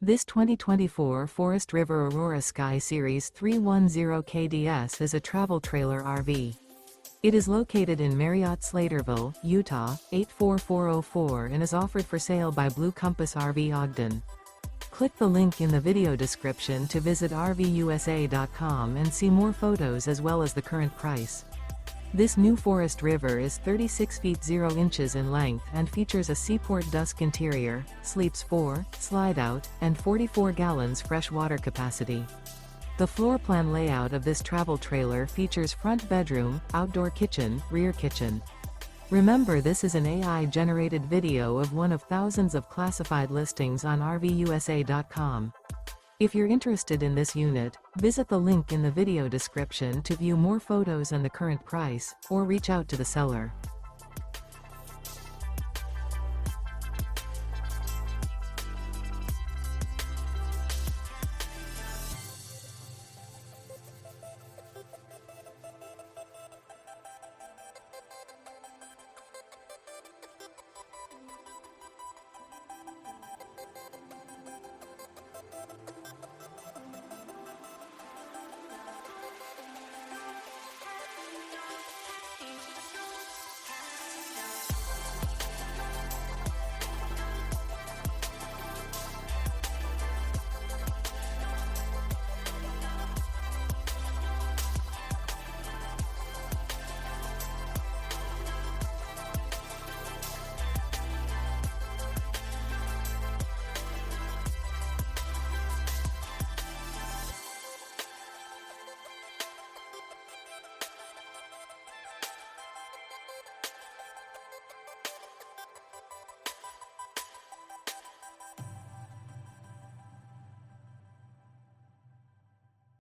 This 2024 Forest River Aurora Sky Series 310 KDS is a travel trailer RV. It is located in Marriott-Slaterville, Utah, 84404 and is offered for sale by Blue Compass RV Ogden. Click the link in the video description to visit RVUSA.com and see more photos as well as the current price. This new Forest River is 36 feet 0 inches in length and features a SEAPORT DUSK interior, sleeps 4, Slideout, and 44 gallons fresh water capacity. The floor plan layout of this travel trailer features front bedroom, outdoor kitchen, rear kitchen. Remember, this is an AI-generated video of one of thousands of classified listings on RVUSA.com. If you're interested in this unit, visit the link in the video description to view more photos and the current price, or reach out to the seller.